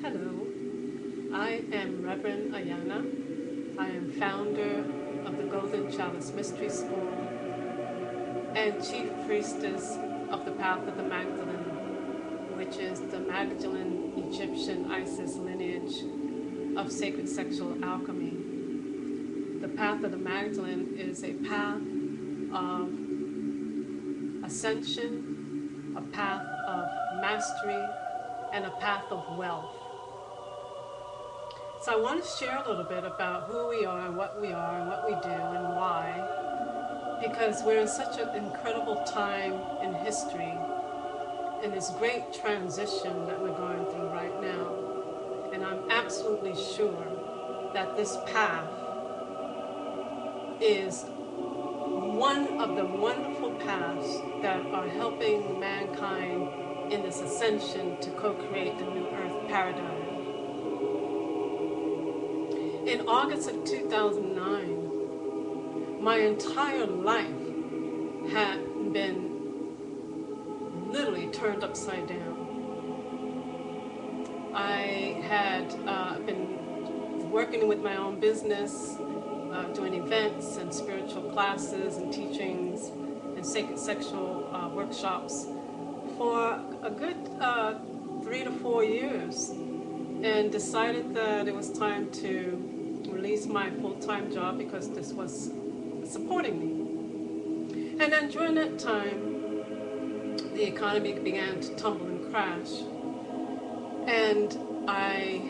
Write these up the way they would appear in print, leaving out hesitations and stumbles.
Hello, I am Reverend Ayana. I am founder of the Golden Chalice Mystery School and Chief Priestess of the Path of the Magdalen, which is the Magdalen Egyptian Isis lineage of Sacred Sexual Alchemy. The Path of the Magdalen is a path of ascension, a path of mastery, and a path of wealth. So I want to share a little bit about who we are and what we do and why, because we're in such an incredible time in history, in this great transition that we're going through right now. And I'm absolutely sure that this path is one of the wonderful paths that are helping mankind in this ascension to co-create the new earth paradigm. In August of 2009, my entire life had been literally turned upside down. I had been working with my own business, doing events and spiritual classes and teachings and sacred sexual workshops for a good 3 to 4 years, and decided that it was time to release my full-time job because this was supporting me. And then during that time, the economy began to tumble and crash, and I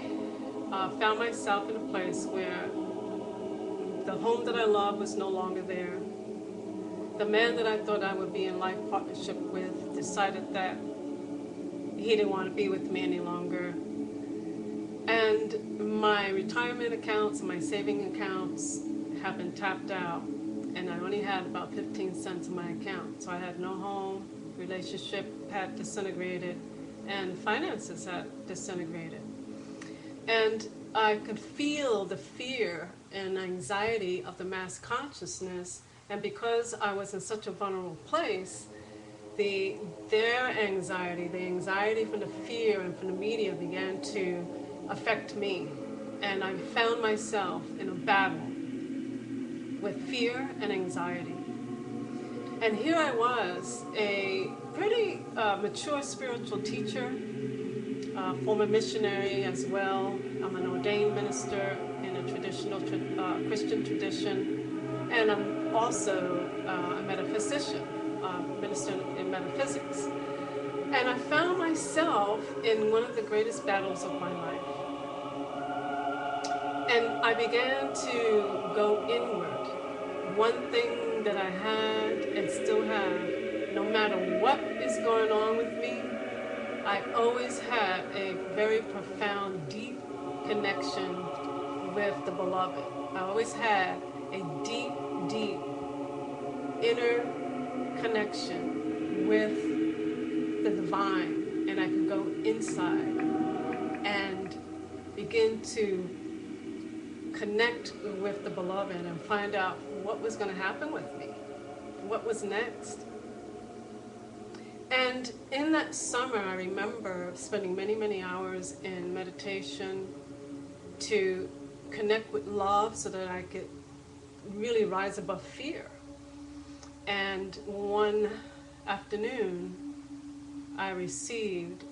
found myself in a place where the home that I loved was no longer there. The man that I thought I would be in life partnership with decided that he didn't want to be with me any longer. And my retirement accounts and my saving accounts have been tapped out, and I only had about 15 cents in my account. So I had no home, relationship had disintegrated, and finances had disintegrated. And I could feel the fear and anxiety of the mass consciousness, and because I was in such a vulnerable place, their anxiety, the anxiety from the fear and from the media began to affect me. And I found myself in a battle with fear and anxiety. And here I was, a pretty mature spiritual teacher, former missionary as well. I'm an ordained minister in a traditional Christian tradition, and I'm also a metaphysician, minister in metaphysics. And I found myself in one of the greatest battles of my life. And I began to go inward. One thing that I had and still have, no matter what is going on with me, I always had a very profound, deep connection with the beloved. I always had a deep, deep inner connection with the divine, and I could go inside and begin to connect with the beloved and find out what was going to happen with me, what was next. And in that summer, I remember spending many, many hours in meditation to connect with love so that I could really rise above fear. And one afternoon, I received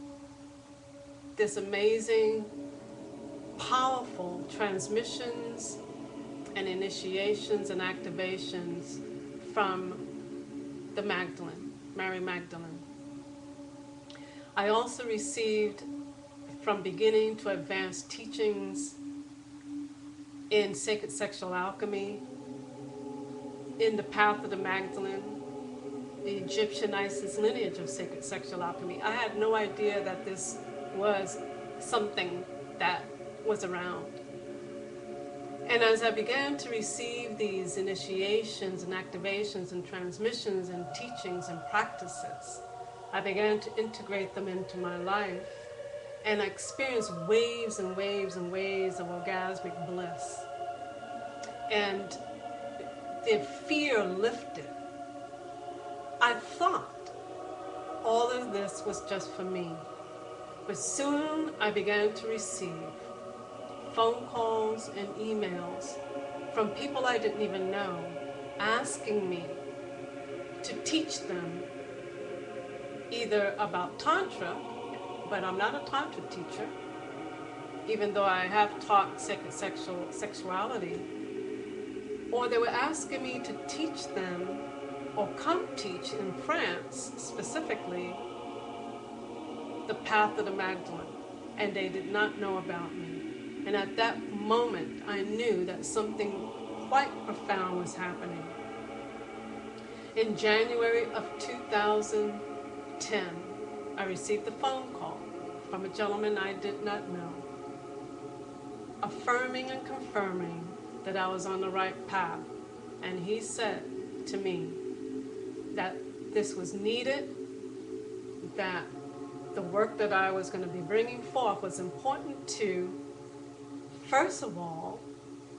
this amazing, powerful transmissions and initiations and activations from the Magdalen, Mary Magdalene. I also received from beginning to advanced teachings in Sacred Sexual Alchemy, in the Path of the Magdalen, the Egyptian Isis lineage of Sacred Sexual Alchemy. I had no idea that this was something that was around. And as I began to receive these initiations and activations and transmissions and teachings and practices, I began to integrate them into my life, and I experienced waves and waves and waves of orgasmic bliss. And the fear lifted. I thought all of this was just for me. But soon I began to receive phone calls and emails from people I didn't even know, asking me to teach them either about Tantra, but I'm not a Tantra teacher, even though I have taught sacred sexuality, or they were asking me to teach them or come teach in France specifically the path of the Magdalen, and they did not know about me. And at that moment, I knew that something quite profound was happening. In January of 2010, I received a phone call from a gentleman I did not know, affirming and confirming that I was on the right path. And he said to me that this was needed, that the work that I was going to be bringing forth was important to, first of all,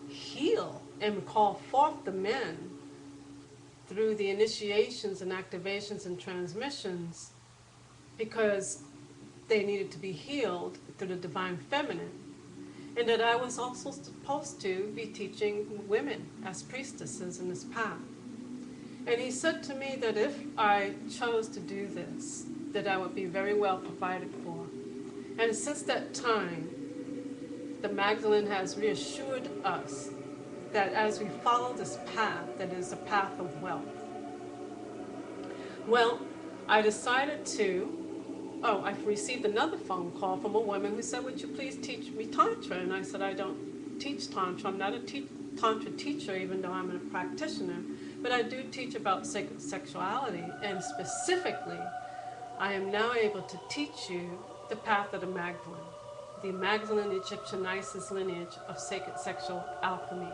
heal and call forth the men through the initiations and activations and transmissions, because they needed to be healed through the divine feminine, and that I was also supposed to be teaching women as priestesses in this path. And he said to me that if I chose to do this, that I would be very well provided for. And since that time, the Magdalene has reassured us that as we follow this path, that is a path of wealth. Well, I decided I've received another phone call from a woman who said, would you please teach me Tantra? And I said, I don't teach Tantra. I'm not a Tantra teacher, even though I'm a practitioner. But I do teach about sacred sexuality, and specifically, I am now able to teach you the path of the Magdalene, the Magdalene Egyptian Isis lineage of sacred sexual alchemy.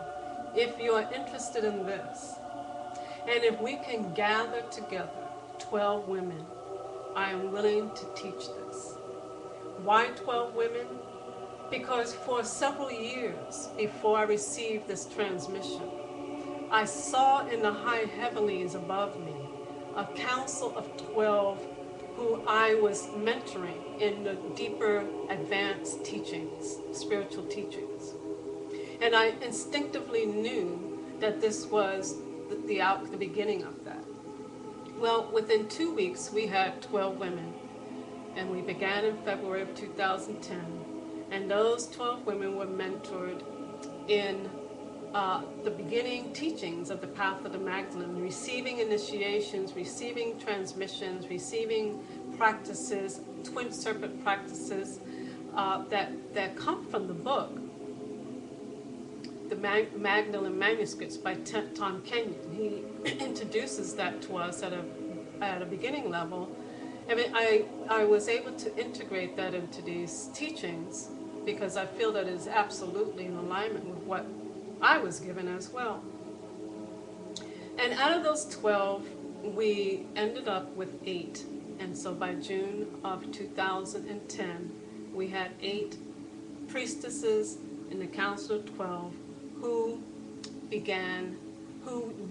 If you are interested in this, and if we can gather together 12 women, I am willing to teach this. Why 12 women? Because for several years before I received this transmission, I saw in the high heavenlies above me a council of 12 who I was mentoring in the deeper advanced teachings, spiritual teachings. And I instinctively knew that this was the beginning of that. Well, within 2 weeks, we had 12 women, and we began in February of 2010. And those 12 women were mentored in the beginning teachings of the path of the Magdalene, receiving initiations, receiving transmissions, receiving practices, twin serpent practices that come from the book, the Magdalene manuscripts by Tom Kenyon. He introduces that to us at a beginning level. I mean, I was able to integrate that into these teachings because I feel that it is absolutely in alignment with what I was given as well. And out of those 12, we ended up with 8. And so by June of 2010, we had 8 priestesses in the Council of 12 who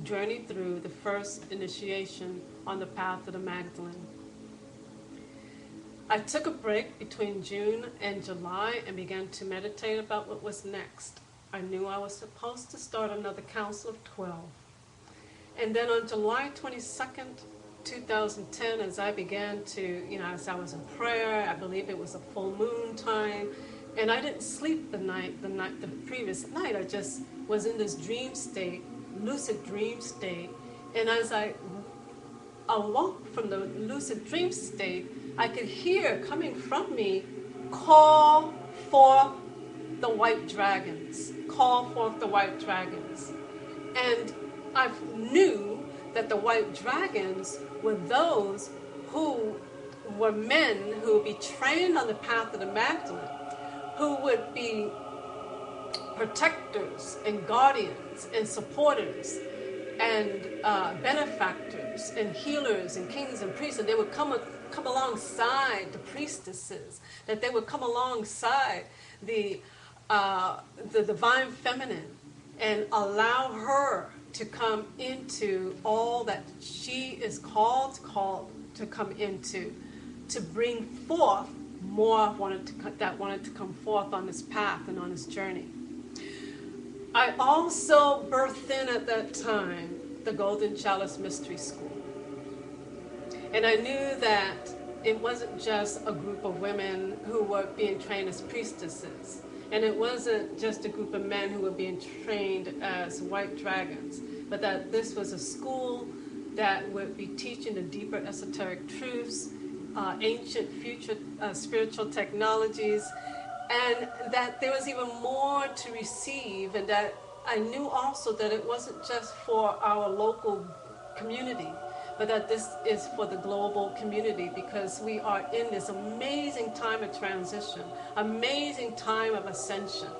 journeyed through the first initiation on the path of the Magdalene. I took a break between June and July and began to meditate about what was next. I knew I was supposed to start another Council of 12. And then on July 22nd, 2010, as I began to, as I was in prayer, I believe it was a full moon time, and I didn't sleep the previous night. I just was in this dream state, lucid dream state, and as I awoke from the lucid dream state, I could hear coming from me, call forth the white dragons, call forth the white dragons. And I knew that the white dragons were those who were men who would be trained on the path of the Magdalene, who would be protectors and guardians and supporters and benefactors and healers and kings and priests, and they would come alongside the priestesses, that they would come alongside the divine feminine and allow her to come into all that she is called to come into, to bring forth more that wanted to come forth on this path and on this journey. I also birthed in at that time the Golden Chalice Mystery School. And I knew that it wasn't just a group of women who were being trained as priestesses. And it wasn't just a group of men who were being trained as white dragons, but that this was a school that would be teaching the deeper esoteric truths, ancient future spiritual technologies, and that there was even more to receive, and that I knew also that it wasn't just for our local community, but that this is for the global community, because we are in this amazing time of transition, amazing time of ascension,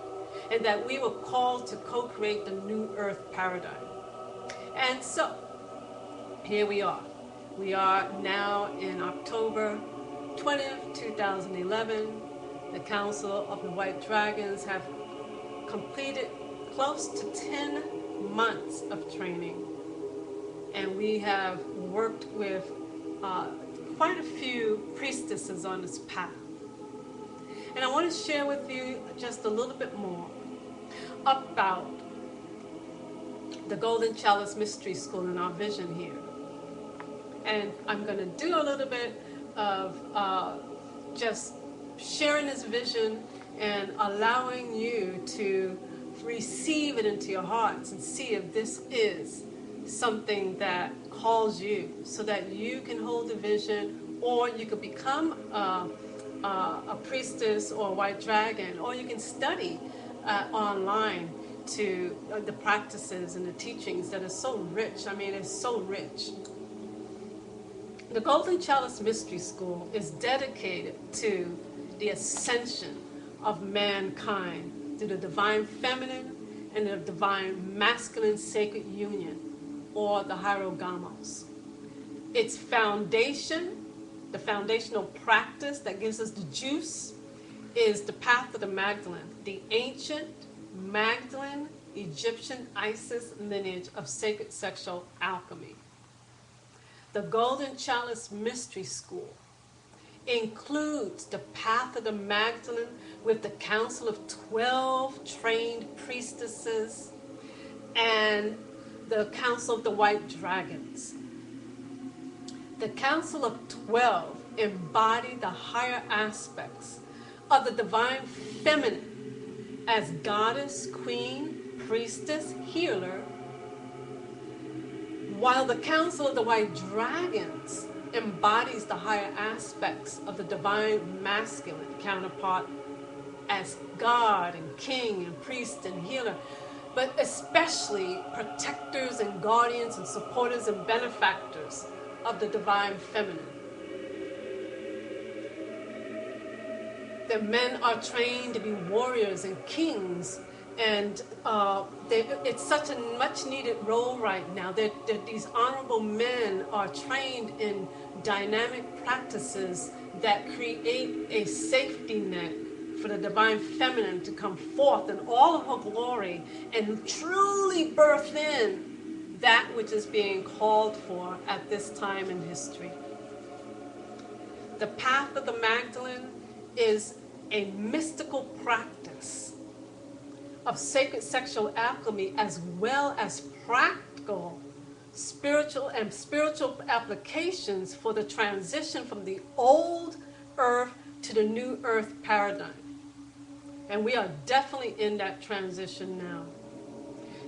and that we were called to co-create the new earth paradigm. And so, here we are. We are now in October 20th, 2011. The Council of the White Dragons have completed close to 10 months of training. And we have worked with quite a few priestesses on this path. And I want to share with you just a little bit more about the Golden Chalice Mystery School and our vision here. And I'm going to do a little bit of just sharing this vision and allowing you to receive it into your hearts and see if this is something that calls you, so that you can hold the vision, or you could become a priestess or a white dragon, or you can study online to the practices and the teachings that are so rich. I mean, it's so rich. The Golden Chalice Mystery School is dedicated to the ascension of mankind through the divine feminine and the divine masculine sacred union, or the Hiero Gamos. Its foundation, the foundational practice that gives us the juice, is the path of the Magdalen, the ancient Magdalen Egyptian Isis lineage of sacred sexual alchemy. The Golden Chalice Mystery School includes the path of the Magdalen with the council of 12 trained priestesses and the council of the white dragons. The council of 12 embody the higher aspects of the divine feminine as goddess, queen, priestess, healer, while the council of the white dragons embodies the higher aspects of the divine masculine counterpart as God and king and priest and healer, but especially protectors and guardians and supporters and benefactors of the divine feminine. The men are trained to be warriors and kings, and it's such a much needed role right now. These honorable men are trained in dynamic practices that create a safety net for the divine feminine to come forth in all of her glory and truly birth in that which is being called for at this time in history. The path of the Magdalen is a mystical practice of sacred sexual alchemy, as well as practical spiritual applications for the transition from the old earth to the new earth paradigm. And we are definitely in that transition now.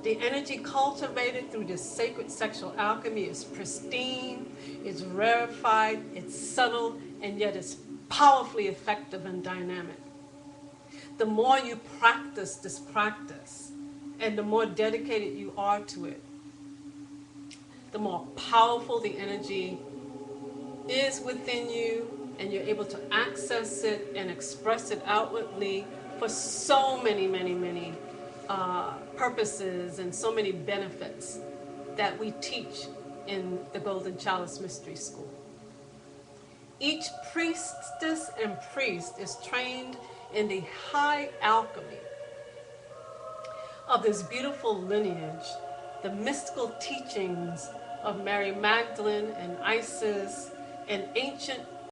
The energy cultivated through this sacred sexual alchemy is pristine, it's rarefied, it's subtle, and yet it's powerfully effective and dynamic. The more you practice this practice, and the more dedicated you are to it, the more powerful the energy is within you, and you're able to access it and express it outwardly for so many, many, many purposes and so many benefits that we teach in the Golden Chalice Mystery School. Each priestess and priest is trained in the high alchemy of this beautiful lineage, the mystical teachings of Mary Magdalene and Isis and ancient